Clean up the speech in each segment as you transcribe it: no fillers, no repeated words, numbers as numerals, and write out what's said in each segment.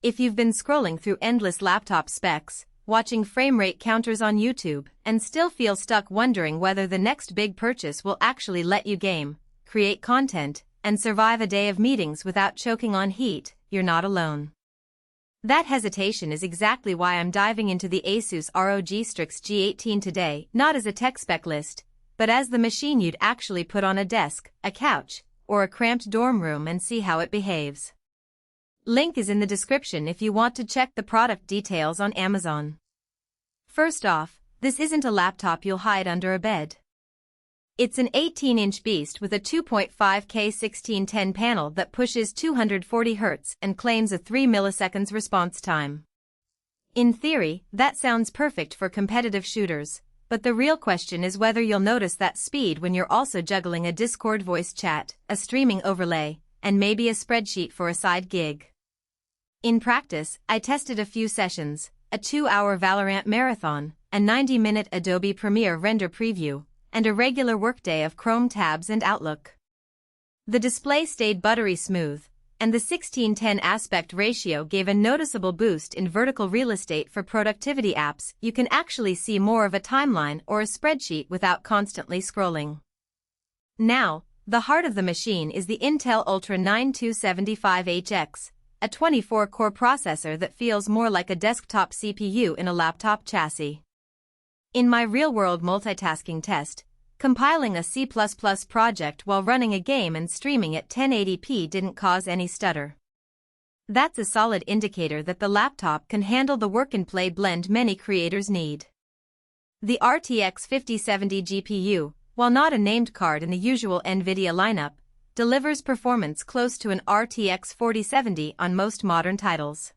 If you've been scrolling through endless laptop specs, watching frame rate counters on YouTube, and still feel stuck wondering whether the next big purchase will actually let you game, create content, and survive a day of meetings without choking on heat, you're not alone. That hesitation is exactly why I'm diving into the ASUS ROG Strix G18 today, not as a tech spec list, but as the machine you'd actually put on a desk, a couch, or a cramped dorm room and see how it behaves. Link is in the description if you want to check the product details on Amazon. First off, this isn't a laptop you'll hide under a bed. It's an 18-inch beast with a 2.5K 1610 panel that pushes 240 Hz and claims a 3 milliseconds response time. In theory, that sounds perfect for competitive shooters, but the real question is whether you'll notice that speed when you're also juggling a Discord voice chat, a streaming overlay, and maybe a spreadsheet for a side gig. In practice, I tested a few sessions, a 2-hour Valorant marathon, a 90-minute Adobe Premiere render preview, and a regular workday of Chrome tabs and Outlook. The display stayed buttery smooth, and the 16:10 aspect ratio gave a noticeable boost in vertical real estate for productivity apps. You can actually see more of a timeline or a spreadsheet without constantly scrolling. Now, the heart of the machine is the Intel Ultra 9275HX, a 24-core processor that feels more like a desktop CPU in a laptop chassis. In my real-world multitasking test, compiling a C++ project while running a game and streaming at 1080p didn't cause any stutter. That's a solid indicator that the laptop can handle the work-and-play blend many creators need. The RTX 5070 GPU, while not a named card in the usual NVIDIA lineup, delivers performance close to an RTX 4070 on most modern titles.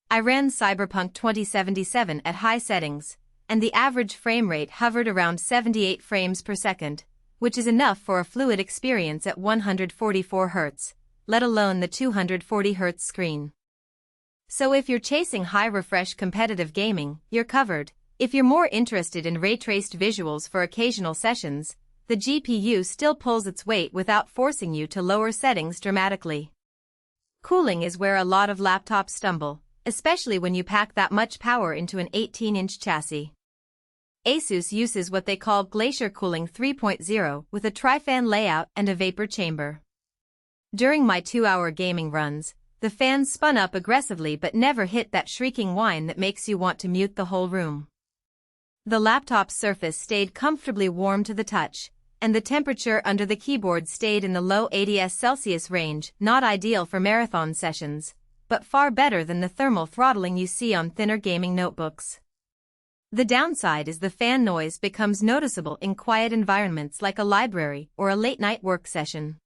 I ran Cyberpunk 2077 at high settings, and the average frame rate hovered around 78 frames per second, which is enough for a fluid experience at 144 Hz, let alone the 240 Hz screen. So if you're chasing high refresh competitive gaming, you're covered. If you're more interested in ray-traced visuals for occasional sessions, the GPU still pulls its weight without forcing you to lower settings dramatically. Cooling is where a lot of laptops stumble, especially when you pack that much power into an 18-inch chassis. ASUS uses what they call Glacier Cooling 3.0 with a tri-fan layout and a vapor chamber. During my 2-hour gaming runs, the fans spun up aggressively but never hit that shrieking whine that makes you want to mute the whole room. The laptop's surface stayed comfortably warm to the touch, and the temperature under the keyboard stayed in the low 80s Celsius range, not ideal for marathon sessions, but far better than the thermal throttling you see on thinner gaming notebooks. The downside is the fan noise becomes noticeable in quiet environments like a library or a late-night work session.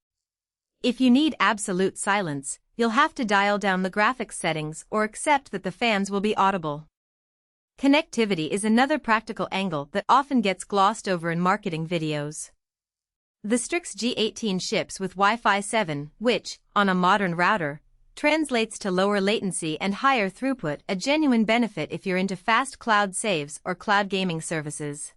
If you need absolute silence, you'll have to dial down the graphics settings or accept that the fans will be audible. Connectivity is another practical angle that often gets glossed over in marketing videos. The Strix G18 ships with Wi-Fi 7, which, on a modern router, translates to lower latency and higher throughput, a genuine benefit if you're into fast cloud saves or cloud gaming services.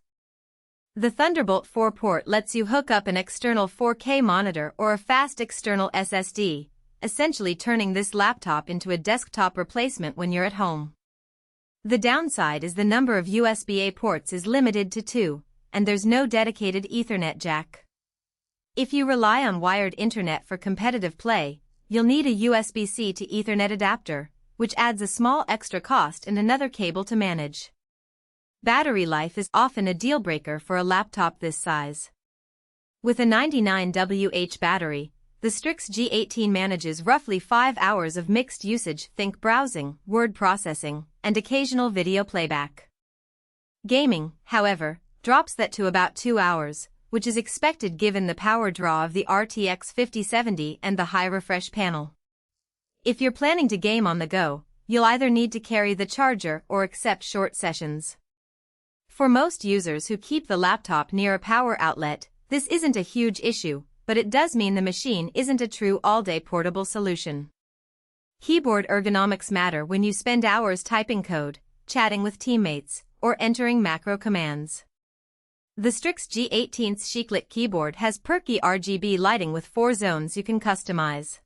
The Thunderbolt 4 port lets you hook up an external 4K monitor or a fast external SSD, essentially turning this laptop into a desktop replacement when you're at home. The downside is the number of USB-A ports is limited to 2, and there's no dedicated Ethernet jack. If you rely on wired internet for competitive play, you'll need a USB-C to Ethernet adapter, which adds a small extra cost and another cable to manage. Battery life is often a deal-breaker for a laptop this size. With a 99 mAh battery, the Strix G18 manages roughly 5 hours of mixed usage, think browsing, word processing, and occasional video playback. Gaming, however, drops that to about 2 hours, which is expected given the power draw of the RTX 5070 and the high refresh panel. If you're planning to game on the go, you'll either need to carry the charger or accept short sessions. For most users who keep the laptop near a power outlet, this isn't a huge issue, but it does mean the machine isn't a true all-day portable solution. Keyboard ergonomics matter when you spend hours typing code, chatting with teammates, or entering macro commands. The Strix G18's Backlit Keyboard has perky RGB lighting with 4 zones you can customize.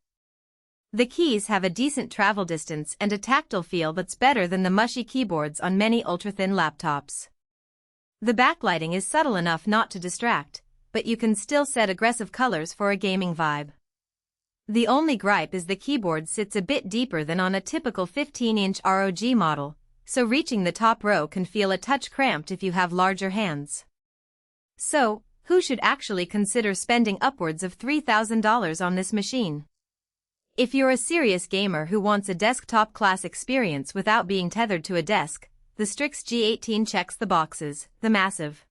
The keys have a decent travel distance and a tactile feel that's better than the mushy keyboards on many ultra-thin laptops. The backlighting is subtle enough not to distract, but you can still set aggressive colors for a gaming vibe. The only gripe is the keyboard sits a bit deeper than on a typical 15-inch ROG model, so reaching the top row can feel a touch cramped if you have larger hands. So, who should actually consider spending upwards of $3,000 on this machine? If you're a serious gamer who wants a desktop-class experience without being tethered to a desk, the Strix G18 checks the boxes. The massive